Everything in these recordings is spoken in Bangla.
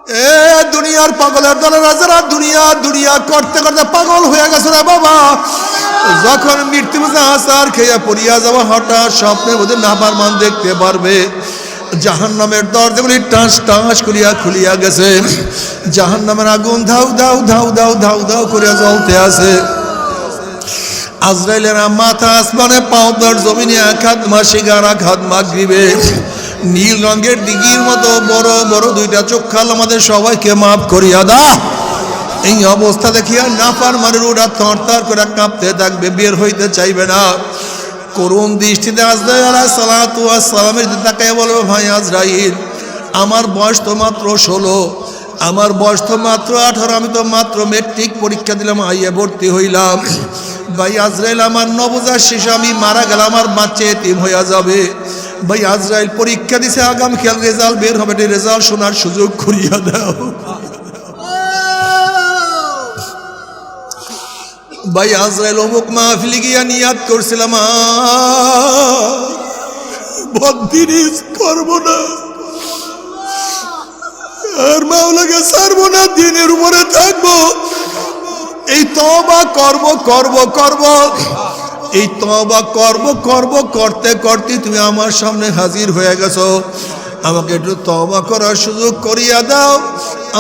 এ দুনিয়ার পাগলের দলেরা যারা দুনিয়া দুনিয়া করতে করতে পাগল হয়ে গেছে রে বাবা, যখন মৃত্যু আসার খেয়ে পড়িয়া যাওয়া হঠাৎ স্বপ্নের মধ্যে নাফরমান দেখতে পারবে জাহান্নামের দরজাগুলি টাস টাস করিয়া খুলিয়া গেছে, জাহান্নামের আগুন ধাউ ধাউ ধাউ ধাউ ধাউ ধাউ করিয়া জ্বলতে আছে। আজরাইলের মাথা আসমানে, পাওদার জমিনে এক হাত মাসিগার এক হাত মাগরিবে, নীল রঙের দিঘির মতো বড় বড় দুইটা চোখাল আমাদের সবাইকে মাফ করিয়া দাও। এই অবস্থা দেখিয়া নাফরমানের ওরা থরথর করে কাঁপতে থাকবে, বের হইতে চাইবে না। করুণ দৃষ্টিতে আজরাইল আলাইহিস সালাতু ওয়াস সালামের দিকে তাকায় বলবে, ভাই আজরাইল, আমার বয়স তো মাত্র 16, আমার বয়স তো মাত্র 18, আমি তো মাত্র মেট্রিক পরীক্ষা দিলাম, আইয়ে ভর্তি হইলাম। ভাই আজরাইল, আমার নবজাত শিশু, আমি মারা গেলাম, আমার বাচ্চা এতিম হইয়া যাবে। ভাই আজরাইল, পরীক্ষা দিছে, আগামীকাল রেজাল্ট বের হবে, রেজাল্ট শোনার সুযোগ করিয়া দাও। ভাই আজরাইল, অমুক মাহফিলে গিয়া নিয়াত করছিলাম বদদিনিস করবো না, আর মাওলাকে ছাড়বো না, দিনের উপরে থাকবো। এই তওবা করব করব করব, এই তওবা করব করব করতে করতে তুমি আমার সামনে হাজির হয়ে গেছো, আমাকে একটু তওবা করার সুযোগ করিয়া দাও।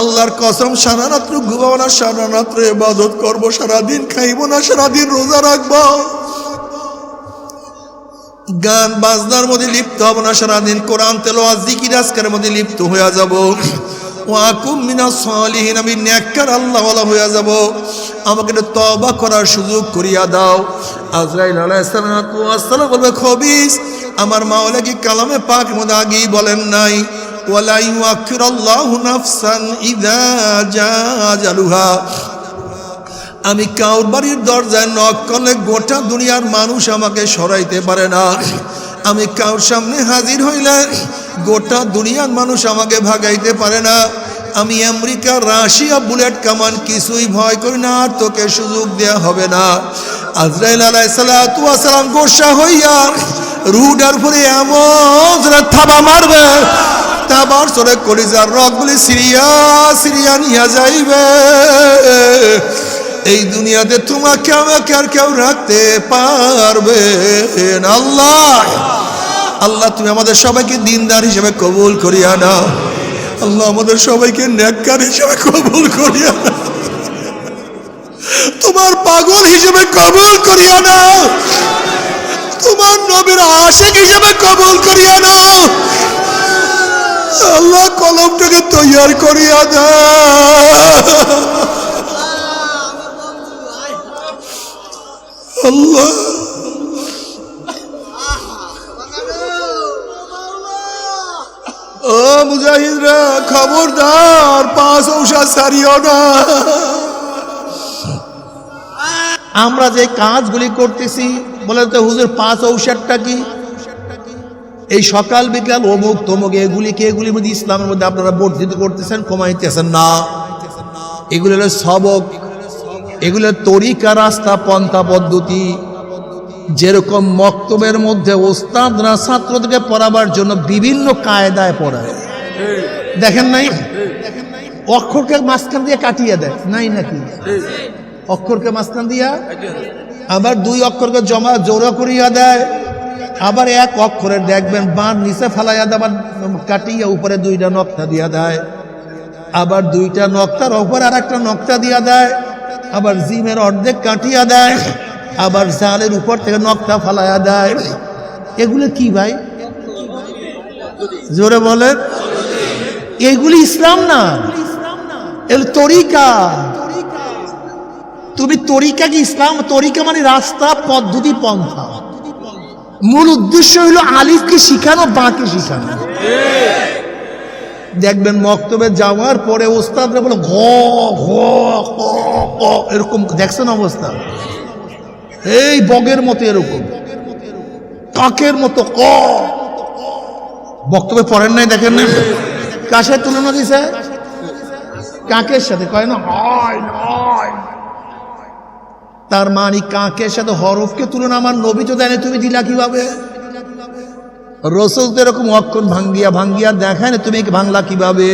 আল্লাহর কসম, সারা রাত্র ঘুমাবো না, সারা রাত্র ইবাদত করবো, সারাদিন খাইবো না, সারাদিন রোজা রাখবো, গান বাজনার মধ্যে লিপ্ত হব না, সারাদিন কোরআন তেলাওয়াত জিকির আজকারের মধ্যে লিপ্ত হয়ে যাব। ওয়াকুম মিনাস সালিহিন, আমি নেককার আল্লাহওয়ালা হয়ে যাব, আমাকে একটু তওবা করার সুযোগ করিয়া দাও। আজরাইল আলাইহিস সালাম বলবে, খবিস, আমার মাওলা কি কালামে পাকের মধ্যে আগেই বলেন নাই, ওয়ালা ইউআখিরুল্লাহু নাফসান ইযা জাআ আজালুহা, আমি কাউর বাড়ির দরজায় নক করলে গোটা দুনিয়ার মানুষ আমাকে সরাইতে পারে না, আমি কাউর সামনে হাজির হইলে গোটা দুনিয়ার মানুষ আমাকে ভাগাইতে পারে না, আমি আমেরিকা, রাশিয়া, বুলেট কামান কিছুই ভয় করি না, আর তোকে সুযোগ দেয়া হবে না। আজরাইল আলাইহিস সালাতু ওয়াস সালাম গোসা হইয়া রুডার উপরে এমন থাবা মারবে, তাবার সরে কলিজার রগগুলি সিরিয়া সিরিয়া নিয়ে যাইবে। এই দুনিয়াতে তোমাকে আমাকে আর কেউ রাখতে পারবে না। আল্লাহ আল্লাহ, তুমি আমাদের সবাইকে দিনদার হিসেবে কবুল করিয়া নাও। আল্লাহ, আমাদের সবাইকে নেককার হিসেবে কবুল করিয়া নাও, তোমার পাগল হিসেবে কবুল করিয়া নাও, তোমার নবীর আশিক হিসেবে কবুল করিয়া নাও। আল্লাহ, কলমটাকে তৈয়ার করিয়া দাও। আল্লাহ, ও মুজাহিদরা, খবরদার, 5 ঔষধ ছাড়িও না। আমরা যে কাজগুলি করতেছি, বলেন তো হুজুর, 5 ঔষধটা কি? এই সকাল বিকাল অমুক তমুক এগুলির মধ্যে ইসলামের মধ্যে আপনারা বর্ধিত করতেছেন, কমাইতেছেন না। এগুলো হলো সবক, এগুলো তরিকা, রাস্তা, পন্থা পদ্ধতি। যেরকম মক্তবের মধ্যে ওস্তাদরা ছাত্রদেরকে পড়াবার জন্য বিভিন্ন কায়দায় পড়ায়, দেখেন নাই? অক্ষরকে মাঝখান দিয়ে কাটিয়ে দেয় নাই নাকি? অক্ষরকে মাঝখান দিয়া, আবার 2 অক্ষরকে জোড়া করিয়া দেয়, আবার 1 অক্ষরের দেখবেন বান নিচে ফেলাইয়া দেয়, আবার কাটিয়া উপরে 2টা নকশা দিয়া দেয়, আবার 2টা নকশার উপর আর একটা নকশা দিয়া দেয়, আবার জিমের অর্ধেক কাটিয়া দেয়, আবার জালের উপর থেকে নকশা ফালাইয়া দেয়। এগুলো কি ভাই? জোরে বলেন। এগুলি ইসলাম না, এগুলো তরিকা। তুমি তরিকা কি ইসলাম? তরিকা মানে রাস্তা, পদ্ধতি, পন্থা। মূল উদ্দেশ্য হইল আলিফকে শিখানো, বাকি শিখানো। দেখবেন মক্তবে যাওয়ার পরে ওস্তাদরা বলে ঘ ঘ ক ক, এরকম দেখছেন অবস্থা? এই বগের মতো, এরকম কাকের মতো ক। বক্তব্য পড়েন নাই, দেখেন না? কার সাথে তুলনা দিছে? কাকের সাথে। কয় না হয় নয়, তার মানে কাকের সাথে হরফকে তুলনা আমার নবী তো দেয়, তুমি দিলা কিভাবে? রসুল তো এরকম অক্ষর ভাঙ্গিয়া ভাঙ্গিয়া দেখায় না, তুমি ভাঙলা কিভাবে?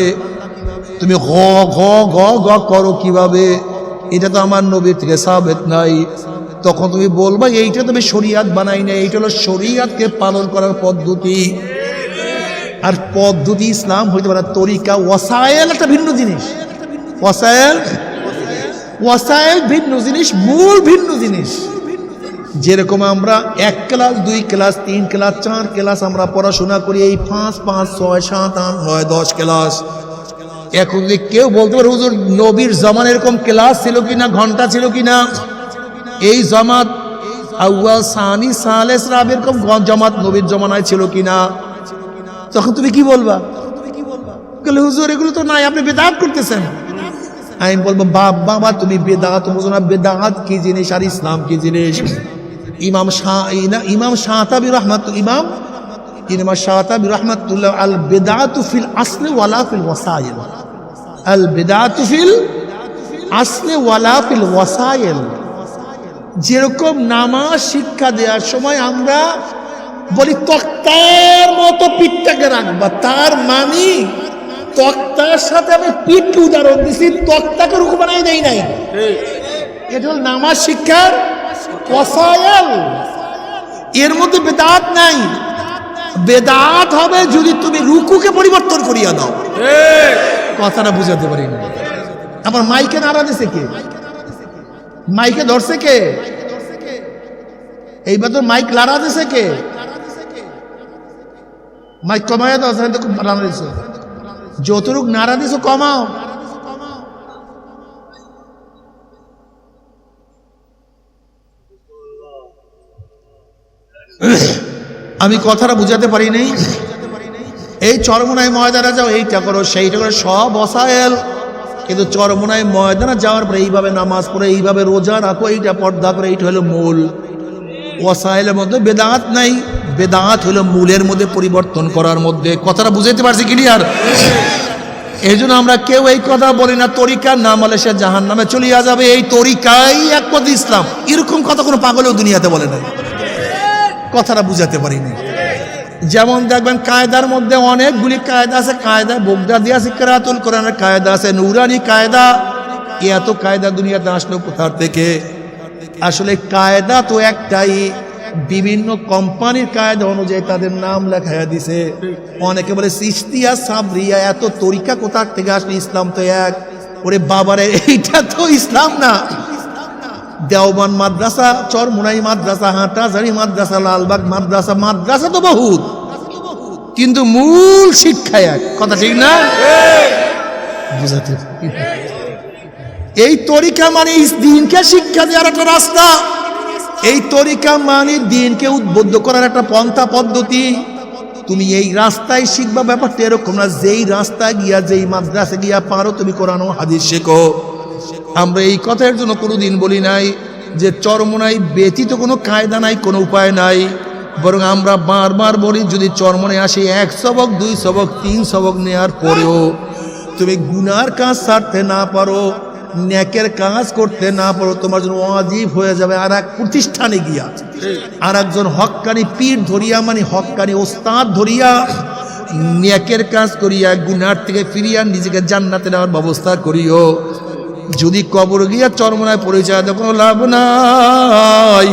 তুমি ঘ ঘ ঘ ঘ করো কিভাবে? এটা তো আমার নবীর থেকে সাবেত নাই। তখন তুমি বলবা এইটা তুমি শরিয়াত বানাই না, এইটা হলো শরিয়াতকে পালন করার পদ্ধতি। আর পদ্ধতি ইসলাম হইতে পারে, তরিকা ওয়াসায়েল একটা ভিন্ন জিনিস। ওয়াসায়েল ভিন্ন জিনিস, মূল ভিন্ন জিনিস। যেরকম আমরা 1 ক্লাস 2 ক্লাস 3 ক্লাস 4 ক্লাস আমরা পড়াশোনা করি, এই 5 5 6 7 8 9 10 ক্লাস। এখন যদি কেউ বলতে পারে হুজুর নবীর জামানে এরকম ক্লাস ছিল কিনা, ঘন্টা ছিল কিনা, এই জামাত আউয়াল সানি সালেস রাব এরকম জামাত নবীর জমানায় ছিল কিনা, তখন তুমি কি বলবা? হুজুর এগুলো তো নাই, আপনি বেদাত করতেছেন। আমি বলবো বাবা তুমি বেদাত বুঝো না, বেদাত কি জিনিস আর ইসলাম কি জিনিস। ইমাম শাতাবি রাহমাতুল্লাহ আল বিদআতু ফিল আসলি ওয়ালা ফিল ওয়াসাইল, আল বিদআতু ফিল আসলি ওয়ালা ফিল ওয়াসাইল। যেরকম নামাজ শিক্ষা দেওয়ার সময় আমরা বলি তক্তার মতো পিঠটাকে রাখবা, তার মানে তক্তার সাথে আমি পিঠকে উদাহরণ দিছি, তক্তাকে রুকু বানাই দেই নাই। এটা হল নামাজ শিক্ষার ওয়াসাইল, এর মধ্যে বেদাত নাই। বেদাত হবে যদি তুমি রুকুকে পরিবর্তন করিয়া দাও। কথাটা বুঝাতে পারি না। আবার মাইকে নাড়া দিছে কে? মাইকে ধরছে কে? এইবার তো মাইক লাড়া দিছে কে? মাইক কমায় দাও, খুব নাড়া দিছো, যতটুক নাড়া দিছো কমাও। আমি কথাটা বুঝাতে পারি নাই। এই চরমোনাই ময়দানে যাও, এইটা করো সেইটা করো, সব ওয়াসায়েল। কিন্তু চরমোনাই ময়দানে যাওয়ার পরে এইভাবে নামাজ পড়ে, এইভাবে রোজা রাখো, এইটা পর্দা করে, এইটা হলো মূল। ওয়াসায়েলের মধ্যে বেদাত নাই, বেদাত হলো মূলের মধ্যে পরিবর্তন করার মধ্যে। কথাটা বুঝাইতে পারছি ক্লিয়ার? এই জন্য আমরা কেউ এই কথা বলি না তরিকার নাম হলে সে জাহান্নামে চলিয়া যাবে, এই তরিকাই একমাত্র ইসলাম। এরকম কথা কোনো পাগলেও দুনিয়াতে বলে না। কথাটা বুঝাতে পারিনি। যেমন দেখবেন কায়দার মধ্যে অনেকগুলি কায়দা আছে, কায়দা বোগদা দিয়ে আছে, কেরাতুল কোরআনের কায়দা আছে, নুরানি কায়দা। এত কায়দা দুনিয়াতে আসলো কোথার থেকে? আসলে কায়দা তো একটাই, বিভিন্ন কোম্পানির কায়দা অনুযায়ী তাদের নাম লেখাইয়া দিছে। অনেকে বলে সিস্তিয়া সাবরিয়া, এত তরিকা কোথার থেকে আসলে? ইসলাম তো এক। ওরে বাবারে, এইটা তো ইসলাম না। দেওবান মাদ্রাসা, চরমোনাই মাদ্রাসা, হাটাজারি মাদ্রাসা, লালবাগ মাদ্রাসা, মাদ্রাসা তো বহুত, কিন্তু মূল শিক্ষা এক। কথা ঠিক না? বুঝাতে এই তরিকা মানে দিনকে শিক্ষা দেওয়ার একটা রাস্তা, এই তরিকা মানে দিনকে উদ্বুদ্ধ করার একটা পন্থা পদ্ধতি। তুমি এই রাস্তায় শিখবা, ব্যাপারটা এরকম না যেই রাস্তায় গিয়া, যেই মাদ্রাসা গিয়া পারো তুমি কোরআন ও হাদিস শেখো। আমরা এই কথার জন্য কোনোদিন বলি নাই যে চরমোনাই ব্যতীত কোনো কায়দা নাই, কোনো উপায় নাই। বরং আমরা বারবার বলি যদি চরমোনাই আসি 1 সবক 2 সবক 3 সবক নেওয়ার পরেও তুমি গুনার কাজ ছাড়তে না পারো, নেকের কাজ করতে না পারো, তোমার জন্য ওয়াজিব হয়ে যাবে আর এক প্রতিষ্ঠানে গিয়া আর একজন হক্কানি পীর ধরিয়া, মানে হক্কানি ওস্তাদ ধরিয়া নেকের কাজ করিয়া গুনার থেকে ফিরিয়া নিজেকে জান্নাতে নেওয়ার ব্যবস্থা করিও। যদি কবর গিয়া চরমোনায় পরিচয় দেয় কোনো লাভ নাই,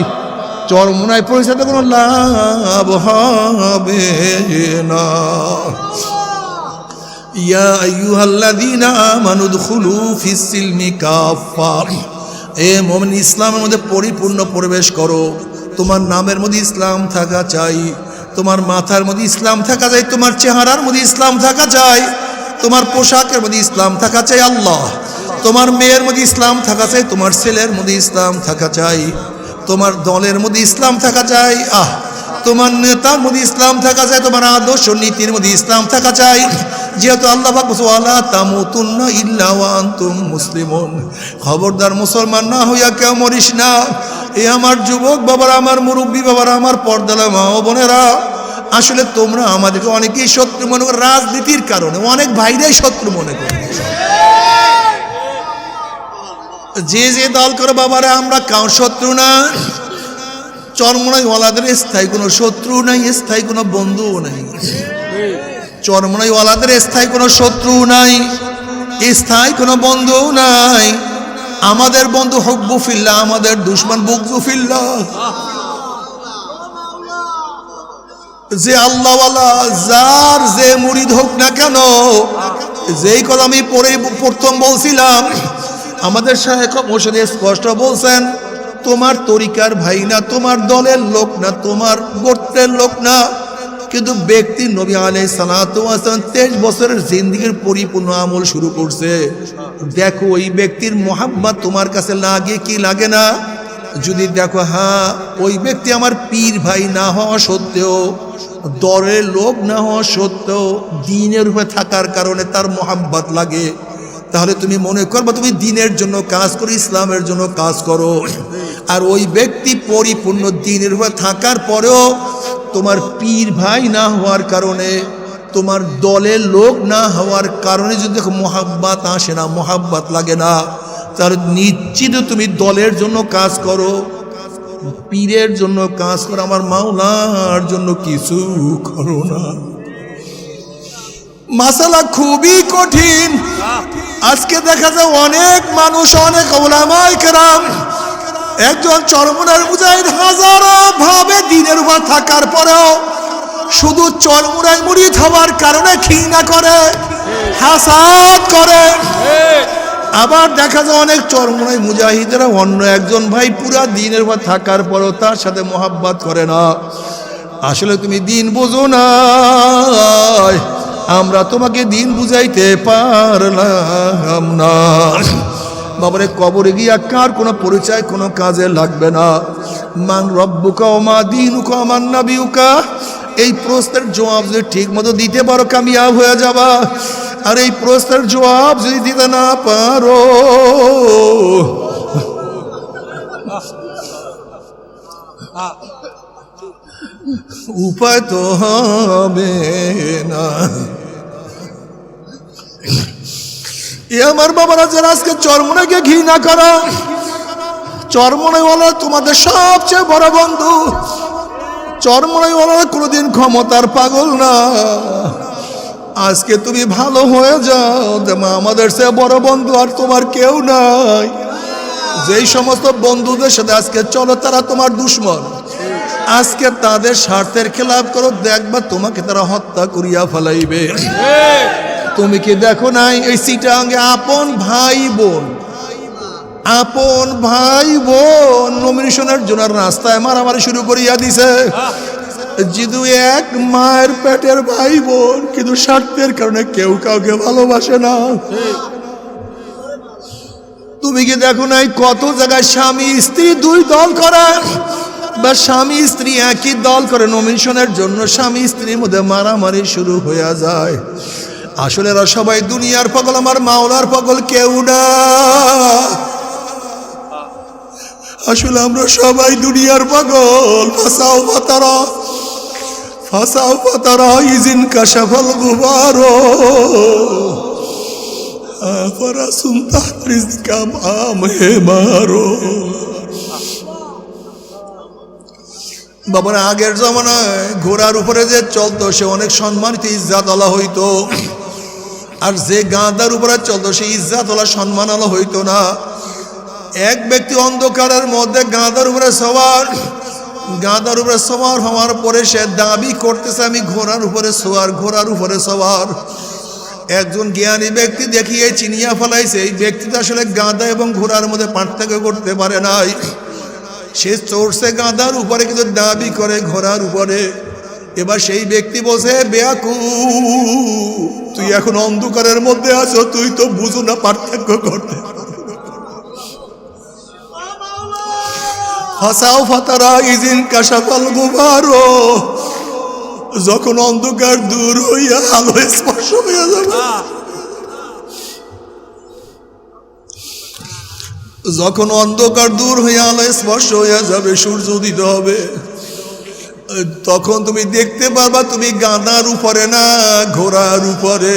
চরমোনায় পরিচয় দেয় কোনো লাভ হবে না। ইয়া আইয়ুহাল্লাযীনা আমানু দুখুলু ফিস সিলমি কাফা, এ মুমিন ইসলামের মধ্যে পরিপূর্ণ প্রবেশ করো। তোমার নামের মধ্যে ইসলাম থাকা চাই, তোমার মাথার মধ্যে ইসলাম থাকা চাই, তোমার চেহারার মধ্যে ইসলাম থাকা চাই, তোমার পোশাকের মধ্যে ইসলাম থাকা চাই। আল্লাহ, তোমার মেয়ের মধ্যে ইসলাম থাকা চাই, তোমার ছেলের মধ্যে ইসলাম থাকা চাই, তোমার দলের মধ্যে ইসলাম থাকা চাই, তোমার নেতার মধ্যে ইসলাম থাকা চাই, তোমার আদর্শ নীতির মধ্যে ইসলাম থাকা চাই। যেহেতু আল্লাহ পাক বলেছেন ওয়ালা তামুতুন্না ইল্লা ওয়া আনতুম মুসলিমুন, খবরদার মুসলমান না হইয়া কেউ মরিস না। এ আমার যুবক বাবারা, আমার মুরব্বী বাবারা, আমার পর্দালা মা ও বোনেরা, আসলে তোমরা আমাদেরকে অনেকেই শত্রু মনে করো, রাজনীতির কারণে অনেক ভাইরাই শত্রু মনে করে। যে যে দল করে বাবারা, আমরা কাউ শত্রু না। চরমোনাই ওয়ালাদের স্থায়ী কোনো শত্রু নাই, স্থায়ী কোনো বন্ধুও নাই। চরমোনাই ওয়ালাদের স্থায়ী কোনো শত্রু নাই। স্থায়ী কোনো বন্ধু নাই। আমাদের বন্ধু হুব্বু ফিল্লাহ, আমাদের দুশমন বুগযু ফিল্লাহ। যে আল্লাহওয়ালা, যার যে মুরিদ হোক না কেন, যেই কথা আমি প্রথম বলছিলাম, আমাদের শায়েখ মোর্শেদ স্পষ্ট বলছেন, তোমার তরিকার ভাই না, তোমার দলের লোক না, তোমার গোত্রের লোক না, কিন্তু ব্যক্তি নবী আলাইহিস সালাতু ওয়াস সালাম 23 বছরের জিন্দেগির পরিপূর্ণ আমল শুরু করছে। দেখো ওই ব্যক্তির মোহাব্বত তোমার কাছে লাগে কি লাগে না? যদি দেখো হ্যাঁ, ওই ব্যক্তি আমার পীর ভাই না হওয়া সত্ত্বেও, দলের লোক না হওয়া সত্ত্বেও, দ্বীনের উপরে থাকার কারণে তার মোহাব্বত লাগে, তাহলে তুমি মনে করবে তুমি দ্বীনের জন্য কাজ করো, ইসলামের জন্য কাজ করো। আর ওই ব্যক্তি পরিপূর্ণ দ্বীনের উপরে থাকার পরেও তোমার পীর ভাই না হওয়ার কারণে, তোমার দলের লোক না হওয়ার কারণে যদি মোহাব্বত আসে না, মোহাব্বত লাগে না, তাহলে নিশ্চিত তুমি দলের জন্য কাজ করো, পীরের জন্য কাজ করো, আমার মাওলার জন্য কিছু করো না। মাসালা খুবই কঠিন। আজকে দেখা যায় অনেক মানুষ, অনেক উলামায়ে কেরাম, একজন চরমুনার মুজাহিদ হাজারো ভাবে দ্বীনের উপর থাকার পরেও শুধু চরমুনায় মুরিদ হওয়ার কারণে ঘৃণা করে, হাসাদ করে। আবার দেখা যায় অনেক চরমুনায় মুজাহিদেরা অন্য একজন ভাই পুরা দ্বীনের উপর থাকার পরেও তার সাথে মোহাব্বত করে না। আসলে তুমি দ্বীন বোঝো না, আমরা তোমাকে দ্বীন বুঝাইতে পারলাম না। বাবারে, কবরে গিয়া কার কোনো পরিচয় কোনো কাজে লাগবে না। মান রব্বুকা ওয়া মা দীনুকা ওয়া মান নাবিয়ুকা, এই প্রশ্নের জবাব যদি ঠিক মতো দিতে পারো কামিয়াব হয়ে যাবা। আর এই প্রশ্নের জবাব যদি দিতে না পারো, উপায় তো হবে না। এ আমার বাবারা, যারা আজকে চরমোনাইকে ঘৃণা করো, চরমোনাইওয়ালা তোমাদের সবচেয়ে বড় বন্ধু। চরমোনাইওয়ালা কোনোদিন ক্ষমতার পাগল না। আজকে তুমি ভালো হয়ে যাও, আমাদের সে বড় বন্ধু আর তোমার কেউ নাই। যেই সমস্ত বন্ধুদের সাথে আজকে চলো, তারা তোমার দুশমন। আজকে তাদের স্বার্থের খেলাপ করো, দেখবা তোমাকে তারা হত্যা করিয়া ফেলাইবে। তুমি কি দেখো নাই এই চিটাঙ্গে আপন ভাই বোন, আপন ভাই বোন নমিনেশনের জন্য রাস্তায় মারামারি শুরু করিয়া দিছে। যেহেতু এক মায়ের পেটের ভাই বোন, কিন্তু স্বার্থের কারণে কেউ কাউকে ভালোবাসে না। তুমি কি দেখো নাই কত জায়গায় স্বামী স্ত্রী দুই দল করে, বা স্বামী স্ত্রী একই দল করে নমিনেশনের জন্য, স্বামী স্ত্রীর মধ্যে মারামারি শুরু হয়ে যায়। আসলে এরা সবাই দুনিয়ার পাগল, আমার মাওলার পাগল কেউ না। আসলে আমরা সবাই দুনিয়ার পাগল। ফাসাও ফাতারা, ফাসাও ফাতারা ইজিন কাশাফাল গুবারো আফারা সুনতা রিজকাম আমে মারো। বাবার আগের জমানায় ঘোড়ার উপরে যে চলতো সে অনেক সম্মানিত, ইজ্জাত আলা হইতো। আর যে গাধার উপরে চলতো সে ইজ্জাত আলা, সম্মান আলা হইতো না। এক ব্যক্তি অন্ধকারের মধ্যে গাধার উপরে সওয়ার, গাধার উপরে সওয়ার হওয়ার পরে সে দাবি করতেছে আমি ঘোড়ার উপরে সওয়ার, ঘোড়ার উপরে সওয়ার। একজন জ্ঞানী ব্যক্তি দেখিয়ে চিনিয়া ফেলাইছে এই ব্যক্তিটা আসলে গাধা এবং ঘোড়ার মধ্যে পার্থক্য করতে পারে নাই। সে চড়ছে গাধার উপরে, কিন্তু দাবি করে ঘোড়ার উপরে। এবার সেই ব্যক্তি বলছে, বেয়াকুব, তুই এখন অন্ধকারের মধ্যে আছো, তুই তো বুঝো না পার্থক্য করতে। ফাসাও ফাতারা ইজিন কাশাফাল গুবারো, যখন অন্ধকার দূর হইয়া আলো স্পর্শ হইয়া যাবে, যখন অন্ধকার দূর হইয়া আলো স্পর্শ হইয়া যাবে, সূর্য উদিত হবে, তখন তুমি দেখতে পারবা তুমি গাধার উপরে না ঘোড়ার উপরে।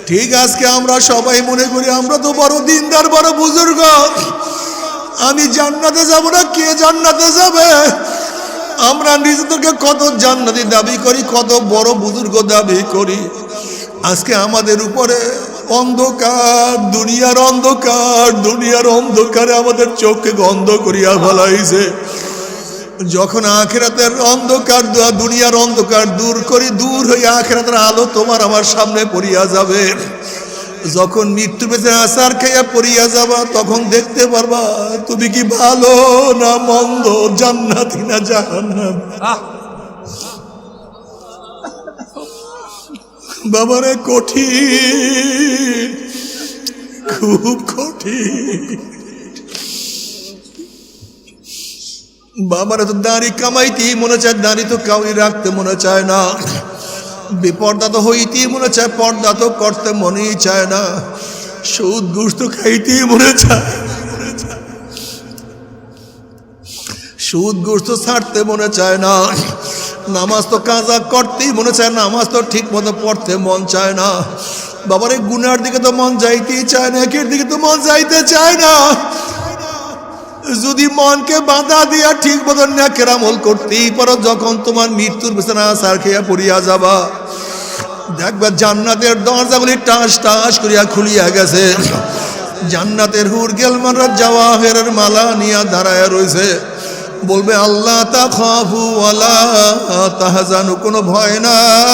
ঠিক আজকে আমরা সবাই মনে করি আমরা তো বড় দিনদার, বড় বুজুর্গ, আমি জান্নাতে যাব না, কে জান্নাতে যাবে? আমরা নিজেদেরকে কত জান্নাতি দাবি করি, কত বড় বুজুর্গ দাবি করি। আজকে আমাদের উপরে অন্ধকার, দুনিয়ার অন্ধকার, দুনিয়ার অন্ধকারে আমাদের চোখকে গন্ধ করিয়া ফেলাইছে। যখন আখিরাতের অন্ধকার, দুনিয়ার অন্ধকার দূর করি, দূর হয়ে আখিরাতের আলো তোমার আমার সামনে পড়িয়া যাবে। যখন মৃত্যু বেঁচে আসার খাইয়া পড়িয়া যাবা, তখন দেখতে পারবা তুমি কি ভালো না মন্দ, জান্নাতি না জাহান্নাম। বাবারে কঠিন, খুব কঠিন। বাবারা তো দাড়ি কামাইতেই মনে চায়, দাড়ি তো কাউরি রাখতে মনে চায় না। বিপর্দা তো হইতেই মনে চায়, পর্দা তো করতে মনেই চায় না। সুদ ঘুষ তো খাইতেই মনে চায়, সুদ ঘুষ তো ছাড়তে মনে চায় না। নামাজ তো কাজা করতেই মনে চায়, নামাজ তো ঠিক মতো পড়তে মন চায় না। বাবার এই গুনার দিকে তো মন যাইতেই চায় না, একের দিকে তো মন যাইতে চায় না। যদি মনকে বাধা দিয়া ঠিক মতো নেকের আমল করতেই পারো, যখন তোমার মৃত্যুর বিছানা সার খেয়া পড়িয়া যাবা, দেখবা জান্নাতের দরজাগুলি টাস টাস করিয়া খুলিয়া গেছে। জান্নাতের হুর গেলমানরা জাওয়াহেরের মালা নিয়া দাঁড়ায় রয়েছে। বলবে আল্লাহ তাখাফু ওয়ালা তাহজানু, কোনো ভয় নাই,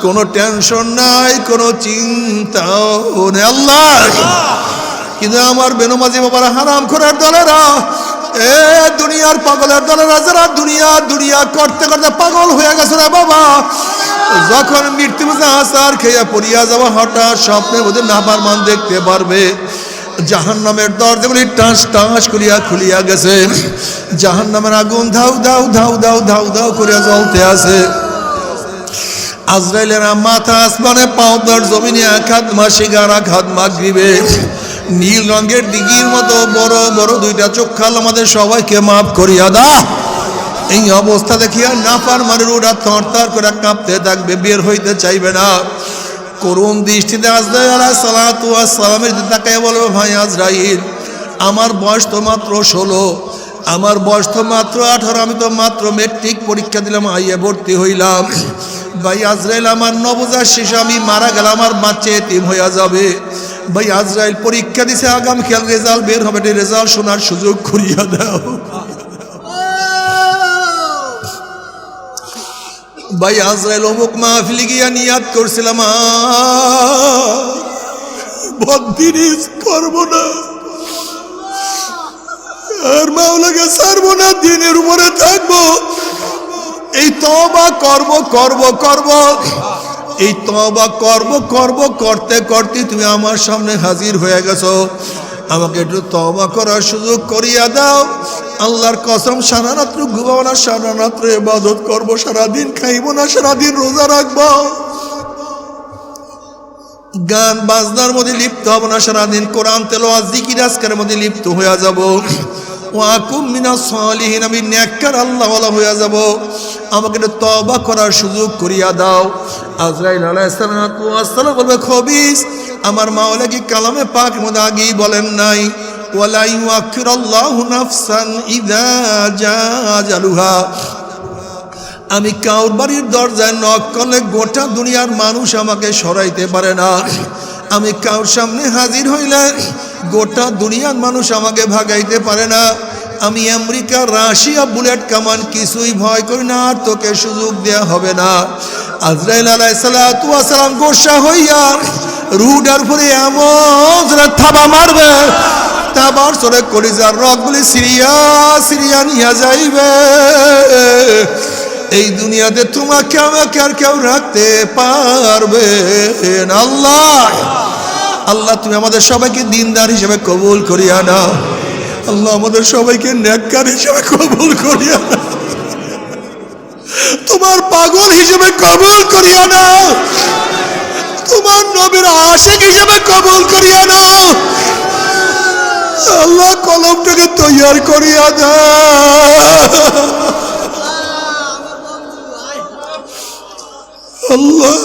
কোনো টেনশন নাই, কোনো চিন্তাও নেই আল্লাহ। কিন্তু আমার বেনমাজি বাবারা, হারাম খোরের দলেরা, এ দুনিয়ার পাগলের দলেরা, যারা দুনিয়া দুনিয়া করতে করতে পাগল হয়ে গেছে রে বাবা, যখন মৃত্যু আসার খেয়ে পড়িয়া যাওয়া, হঠাৎ স্বপ্নের মধ্যে নাফরমান দেখতে পারবে জাহান্নামের দরজাগুলি টাস টাস করিয়া খুলিয়া গেছে। জাহান্নামের আগুন ধাউ ধাউ ধাউ ধাউ ধাউ ধাউ করিয়া জ্বলতে আছে। আজরাইলেরা মাথা আসমানে, পাওদার জমিনে, এক হাত মাসিগার, এক হাত মাগরিবে। নীল রঙের দিঘির মতো বড় বড় দুইটা চোখাল আমাদের সবাইকে মাফ করিয়া দা। এই অবস্থা দেখিয়া নাফরমানের ওরা থরথর করে কাঁপতে থাকবে, বের হইতে চাইবে না। করুণ দৃষ্টিতে আজরাইল আলাইহিস সালাতু ওয়াস সালামের দিকে তাকায় বলবে, ভাই আজরাইল, আমার বয়স তো মাত্র 16, আমার বয়স তো মাত্র 18, আমি তো মাত্র মেট্রিক পরীক্ষা দিলাম, আইয়ে ভর্তি হইলাম। ভাই আজরাইল, আমার নবজাত শিশু, আমি মারা গেলে আমার বাচ্চা এতিম হইয়া যাবে। ভাই আজরাইল, পরীক্ষা দিছে, আগামীকাল রেজাল্ট বের হবে, রেজাল্ট শোনার সুযোগ করিয়া দাও। ভাই আজরাইল, অমুক মাহফিলে গিয়া নিয়াত করছিলাম বদজিনিস করবো না, আর মাওলাকে ছাড়বো না, দিনের উপরে থাকবো। এই তওবা করব করব করব, এই তওবা করব করব করতে করতে তুমি আমার সামনে হাজির হয়ে গেছো। আমাকে একটু তওবা করার সুযোগ করিয়া দাও। আল্লাহর কসম, সারা রাত্র ঘুমাবো না, সারা রাত্র ইবাদত করবো, সারাদিন খাইবো না, সারাদিন রোজা রাখবো, গান বাজনার মধ্যে লিপ্ত হব না, সারাদিন কোরআন তেলাওয়াত জিকির আজকারের মধ্যে লিপ্ত হয়ে যাব। ওয়াকুম মিনাস সালিহিন, আমি নেককার আল্লাহওয়ালা হয়ে যাব। আমাকে একটু তওবা করার সুযোগ করিয়া দাও। আজরাইল আলাইহিস সালাম বলবে, খবিস, আমার মাওলা কি কালামে পাকের মধ্যে আগেই বলেন নাই, ওয়ালা ইউআখিরুল্লাহু নাফসান ইযা জাআ আজালুহা, আমি কাউর বাড়ির দরজায় নক করলে গোটা দুনিয়ার মানুষ আমাকে সরাইতে পারে না। আমি কাউর সামনে হাজির হইলে গোটা দুনিয়ার মানুষ আমাকে ভাগাইতে পারে না। আমি আমেরিকা, রাশিয়া, বুলেট কামান কিছুই ভয় করি না, আর তোকে সুযোগ দেয়া হবে না। আজরাইল আলাইহিস সালাতু ওয়াস সালাম গোসা হইয়া রুডার উপরে এমন থাবা মারবে, তাবার সরে কলিজার রগগুলি সিরিয়া সিরিয়া নিয়ে যাইবে। এই দুনিয়াতে তোমাকে আমাকে আর কেউ রাখতে পারবে না। আল্লাহ আল্লাহ, তুমি আমাদের সবাইকে দিনদার হিসেবে কবুল করিয়া নাও। আল্লাহ, আমাদের সবাইকে নেককার হিসেবে কবুল করিয়া নাও, তোমার পাগল হিসেবে কবুল করিয়া নাও, তোমার নবীর আশিক হিসেবে কবুল করিয়া নাও। আল্লাহ, কলমটাকে তৈয়ার করিয়া দাও। আল্লাহ,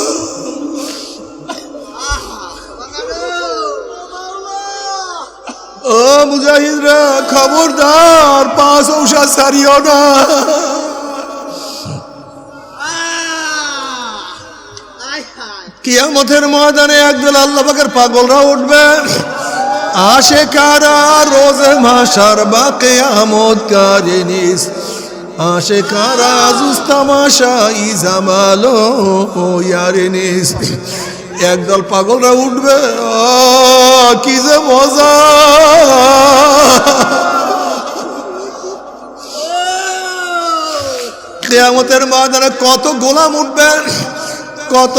ও মুজাহিদরা, খবরদার, 5 ঔষধ ছাড়িও না। কিয়ামতের ময়দানে একদল আল্লাহ পাকের পাগলরা উঠবে আশেকারা রোজে মাশার বা কিয়ামত কারিনিস আশেকারা জুস্তামাশা ইজামালো ইয়ারিনিস একদল পাগলরা উঠবে কি যে মজা কিয়ামতের ময়দানে কত গোলাম উঠবে কত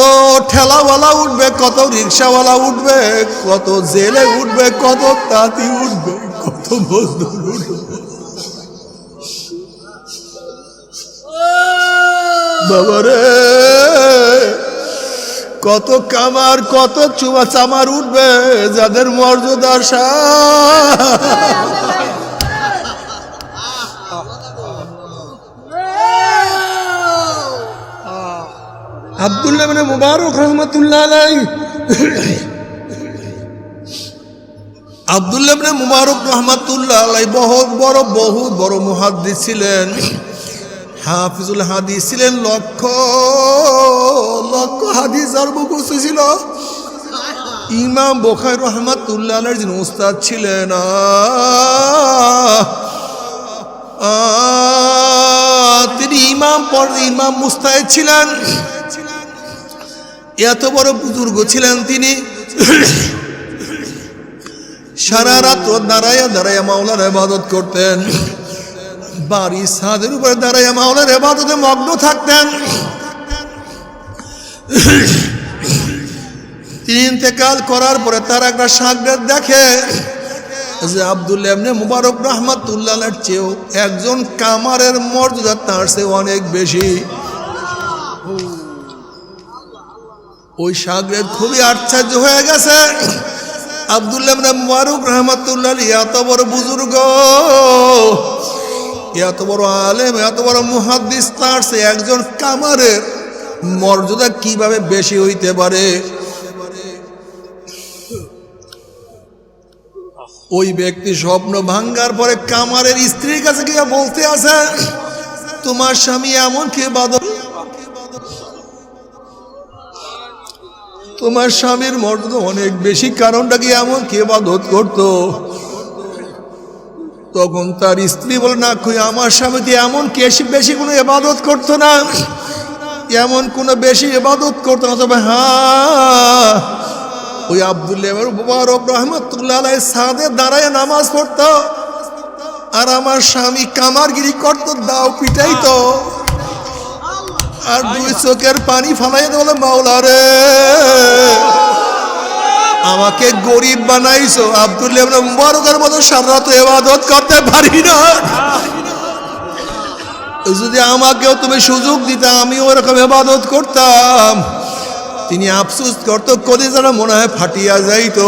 ঠেলাওয়ালা উঠবে কত রিক্সাওয়ালা উঠবে কত জেলে উঠবে কত তাঁতি উঠবে কত মজদুর উঠবে বাবারে কত কামার কত চুমা চামার উঠবে যাদের মর্যাদার আব্দুল্লাহ ইবনে মুবারক রাহমাতুল্লাহ আলাইহি আব্দুল্লাহ ইবনে মুবারক রাহমাতুল্লাহ আলাইহি বহুত বড় মুহাদ্দিস ছিলেন হাফিজুল হাদিস ছিলেন লক্ষ লক্ষ হাদিস আর মুখস্থ ছিল ইমাম বুখারী রাহমাতুল্লাহ আলাইহির যিনি উস্তাদ ছিলেন তিনি ইমাম মুস্তাহিদ ছিলেন এত বড় বুজুর্গ ছিলেন তিনি সারা রাত দাঁড়াইয়া দাঁড়াইয়া মাওলার ইবাদত করতেন বাড়ি ছাদের উপরে দাঁড়াইয়া মাওলার ইবাদতে মগ্ন থাকতেন তিনি ইন্তেকাল করার পরে তার একটা শাগরেদ দেখে যে আব্দুল্লাহ ইবনে মুবারক রাহমাতুল্লাহ আলাইহির চেয়েও একজন কামারের মর্যাদা তার চেয়ে অনেক বেশি ওই শাগরেদ খুবই আশ্চর্য হয়ে গেছে আব্দুল্লাহ ইবনে মুবারক রাহমাতুল্লাহ আলাইহি এত বড় বুজুর্গ এত বড় আলেম এত বড় মুহাদ্দিস তার চেয়ে একজন কামারের মর্যাদা কিভাবে বেশি হইতে পারে ওই ব্যক্তি স্বপ্ন ভাঙ্গার পরে কামারের স্ত্রীর কাছে গিয়ে বলতে আছে তোমার স্বামী এমন কি ইবাদত তোমার স্বামীর মর্যাদা অনেক বেশি কারণটা কি এমন কি ইবাদত করতো তখন তার স্ত্রী বলে না কই আমার স্বামী তো এমন বেশি কোনো ইবাদত করতো না এমন কোনো বেশি ইবাদত করতো না তবে হ্যাঁ ওই আব্দুল্লাহ ইবনে মুবারক রাহমাতুল্লাহ আলাইহি ছাদে দাঁড়ায় নামাজ পড়তো আর আমার স্বামী কামারগিরি করতো দাও পিটাইতো আর দুই চোখের পানি ফালাইয়া বলে মাওলা রে আমাকে গরিব বানাইছো আব্দুল্লাহ ইবনে মুবারকের মতো সারা রাত ইবাদত করতে পারি না যদি আমাকেও তুমি সুযোগ দিতে আমিও এরকম ইবাদত করতাম তিনি আফসোস করতো কলিজাটা মনে হয় ফাটিয়া যাইতো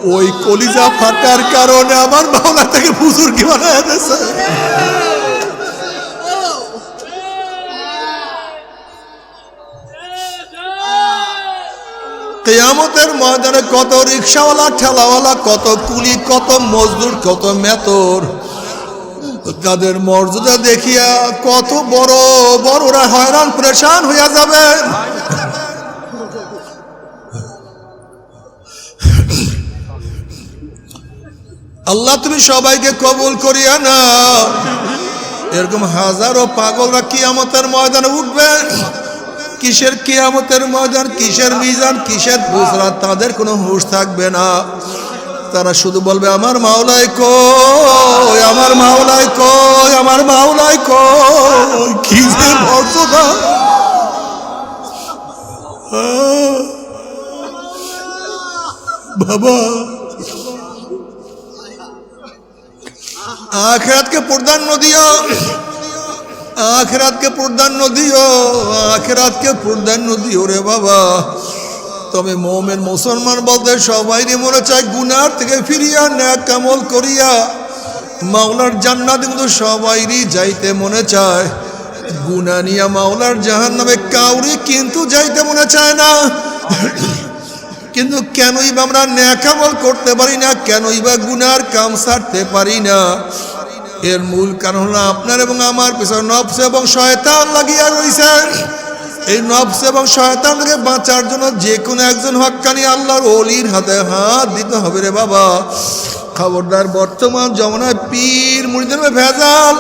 ওই কলিজা ফাটার কারণে আমার মাওলা থেকে বুজুর্গ বানায় দিয়েছে কিয়ামতের ময়দানে কত রিকশাওয়ালা ঠেলাওয়ালা কত কুলি কত মজদুর কত মেতর তাদের মর্যাদা দেখিয়া কত বড়রা হয়রান পরেশান হইয়া যাবে আল্লাহ তুমি সবাইকে কবুল করিয়া নাও এরকম হাজারো পাগলরা কিয়ামতের ময়দানে উঠবে কিসের কিয়ামতের ময়দান কিসের মিজান কিসের বুসরা তাদের কোনো হুঁশ থাকবে না তারা শুধু বলবে আমার মাওলাই কই আমার মাওলাই কই আমার মাওলাই কই কি যে মর্যাদা বাবা আখিরাতকে প্রাধান্য দিও আখিরাতকে প্রাধান্য দিও আখিরাতকে প্রাধান্য দিও রে বাবা তবে মুমিন মুসলমান বলতে সবাইরই মনে চায় গুনার থেকে ফিরিয়া নেক আমল করিয়া মাওলার জান্নাতে কিন্তু সবাইরই যাইতে মনে চায় গুনাহ নিয়া মাওলার জাহান্নামে কাউরি কিন্তু যাইতে মনে চায় না কিন্তু কেনই বা আমরা নেক আমল করতে পারি না কেনই বা গুনার কাম ছাড়তে পারি না এর মূল কারণ হলো আপনার এবং আমার পিছনে নফস এবং শয়তান লাগিয়া রইছে এই নফস এবং শয়তান থেকে বাঁচার জন্য যে কোনো একজন হক্কানি আল্লাহর ওলির হাতে হাত দিতে হবে রে বাবা। খবরদার, বর্তমান জমানায় পীর মুরিদের ভেজাল,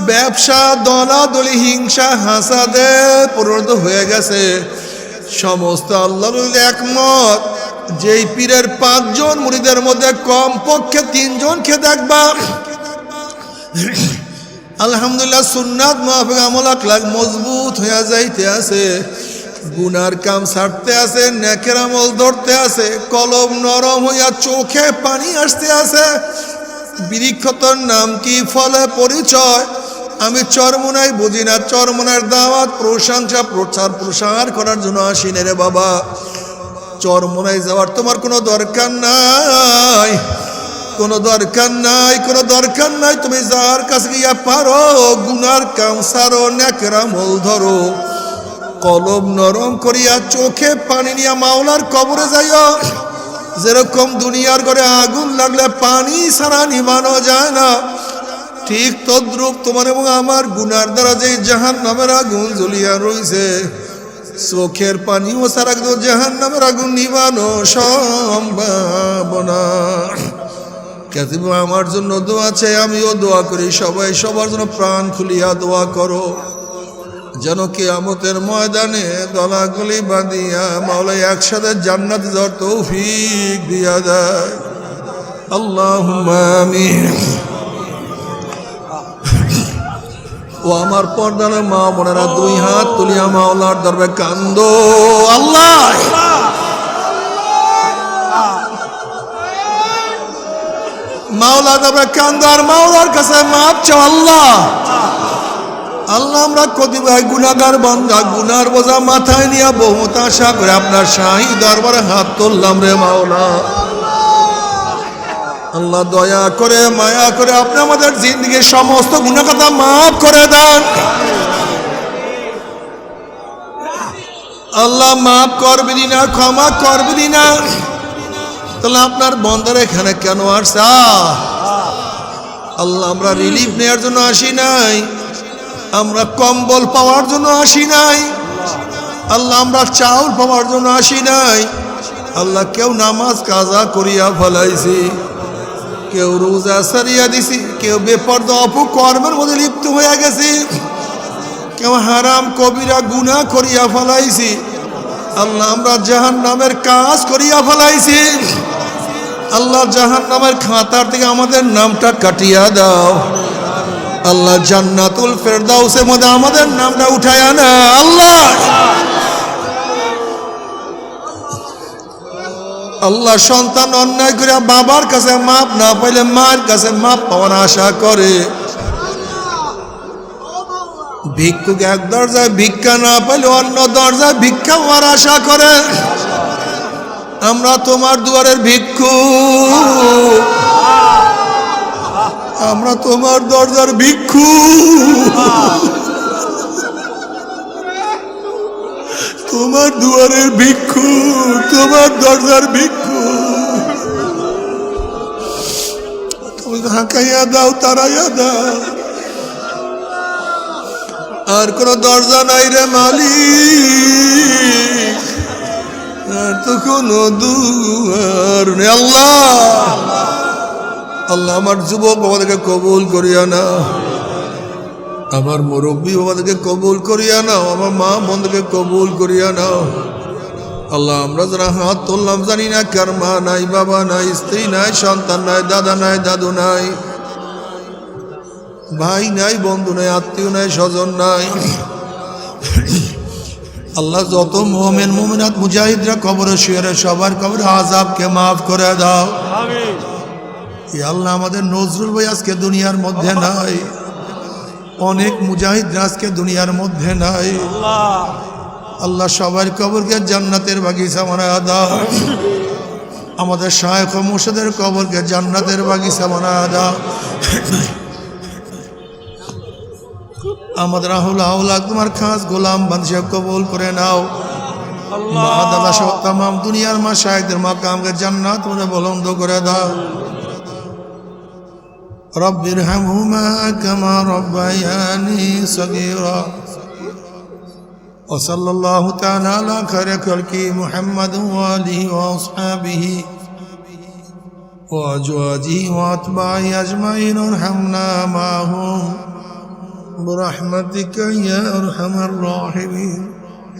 ব্যবসা, দলাদলি, হিংসা, হাসাদে পরিণত হয়ে গেছে। সমস্ত আল্লাহর ওলি একমত, যেই পীরের 5 জন মুরিদের মধ্যে কমপক্ষে 3 জনকে দেখবা আলহামদুলিল্লাহ সুন্নাত মাফিক আমল আখলাক মজবুত হয়ে যাইতে আছে, গুনার কাম ছাড়তে আছে, নেকের আমল ধরতে আছে, কলম নরম হইয়া চোখে পানি আসতে আছে। বৃক্ষতর নাম কি, ফলে পরিচয় আমি চরমোনাই বুঝি না। চরমোনার দাওয়াত, প্রশংসা, প্রসার করার জন্য আসি না রে বাবা। চরমোনাই যাওয়ার তোমার কোনো দরকার নাই, কোনো দরকার নাই, কোনো দরকার নাই। তুমি যার কাছে গিয়া পারো গুনার কাম সারো, নেকের আমল ধরো, কলম নরম করিয়া চোখে পানি নিয়া মাওলার কবরে যাইও। যেরকম দুনিয়ার ঘরে আগুন লাগলে পানি ছাড়া নিভানো যায় না, ঠিক তদ্রূপ তোমার এবং আমার গুনার দ্বারা যে জাহান্নামের আগুন জ্বলিয়া রইছে, চোখের পানিও ছাড়া কিন্তু জাহান্নামের আগুন নিভানো সম্ভব না। কেতিব আমার জন্য দোয়া চাই, আমিও দোয়া করি। সবাই সবার জন্য প্রাণ খুলিয়া দোয়া করো, যেন কিয়ামতের ময়দানে গলাগলি বাঁধিয়া মাওলা একসাথে জান্নাতে যাওয়ার তৌফিক দিয়া দেয়। আল্লাহুম্মা আমিন। ও আমার পর্দার মা বোনেরা, 2 হাত তুলিয়া মাওলার দরবারে কান্দো। আল্লাহ, মাওলার দরবারে কান্দো আর মাওলার কাছে মাপ চাও। আল্লাহ, আল্লাহ আমরা কতিপয় গুনাহগার বান্দা, গুনার বোঝা মাথায় নিয়ে বহুত আশা করে আপনার শাহী দরবারে হাত তুললাম রে মাওলা। আল্লাহ দয়া করে মায়া করে আপনি আমাদের জিন্দগির সমস্ত গুনাহ কথা মাফ করে দেন। আল্লাহ মাফ করবেন না, ক্ষমা করবেন না। তাহলে আপনার বন্দার এখানে কেন আসছে? আল্লাহ আমরা রিলিফ নেওয়ার জন্য আসি নাই, আমরা কম্বল পাওয়ার জন্য আসি নাই। আল্লাহ আমরা চাউল পাওয়ার জন্য আসি নাই। আল্লাহ কেউ নামাজ কাজা করিয়া ফেলাইছি, কেউ রোজা সারিয়া দিছি, কেউ বেপরদা অপকর্মের মধ্যে লিপ্ত হয়ে গেছি, কেউ হারাম কবিরা গুনাহ করিয়া ফেলাইছি। আল্লাহ আমরা জাহান্নামের কাজ করিয়া ফেলাইছি। আল্লাহ জাহান্নামের খাতার থেকে আমাদের নামটা কাটিয়া দাও। আল্লাহ জান্নাতুল ফেরদাউসের মধ্যে আমাদের নামটা উঠায়া না। আল্লাহ, আল্লাহ সন্তান অন্যায় করে বাবার কাছে মাপ না পাইলে মার কাছে মাপ পাওয়ার আশা করে, ভিক্ষুক এক দরজায় ভিক্ষা না পাইলে অন্য দরজায় ভিক্ষা হওয়ার আশা করে। আমরা তোমার দুয়ারের ভিক্ষু, আমরা তোমার দরজার ভিক্ষু, তোমার দুয়ারের ভিক্ষু, তোমার দরজার ভিক্ষু। তুমি হাঁকাইয়া দাও, তারাইয়া দাও। আর কোন দরজা নাই রে মালিক, আর তো কোনো দুয়ার নেই। আল্লাহ, আল্লাহ আমার যুবক বাবাদেরকে কবুল করিয়া না, আমার মুরব্বী বাবাদেরকে কবুল করিয়া নাও, আমার মা বোনদেরকে কবুল করিয়া নাও। আল্লাহ আমরা যারা হাত তুললাম জানি না কার মা নাই, বাবা নাই, স্ত্রী নাই, সন্তান নাই, দাদা নাই, দাদু নাই, ভাই নাই, বন্ধু নাই, আত্মীয় নাই, স্বজন নাই। আল্লাহ যত মুমিন মুমিনাত মুজাহিদরা কবরে শুয়ে সবার কবরে আযাবকে মাফ করে দাও। আমিন। ইয়া আল্লাহ আমাদের নজরুল ভাই আজকে দুনিয়ার মধ্যে নাই, অনেক মুজাহিদ আজকে দুনিয়ার মধ্যে নাই। আল্লাহ সবার কবরকে জান্নাতের বাগিচা বানায়া দাও। আমাদের শায়েখ ও মুর্শিদের কবরকে জান্নাতের বাগিচা বানায়া দাও। আমাদের আউলাদ তোমার খাস গোলাম বাদশা কবুল করে নাও। মা দাদা সহ তামাম দুনিয়ার মাশায়েখদের মাকামকে জান্নাত মধ্যে বুলন্দ করে দাও। রব্বিরহামহুমা কামা রব্বায়ানি সগীরা। وصلى الله تعالى على خير خلقه محمد وآله وأصحابه وأزواجه وأتباعه أجمعين وارحمنا معهم برحمتك يا أرحم الراحمين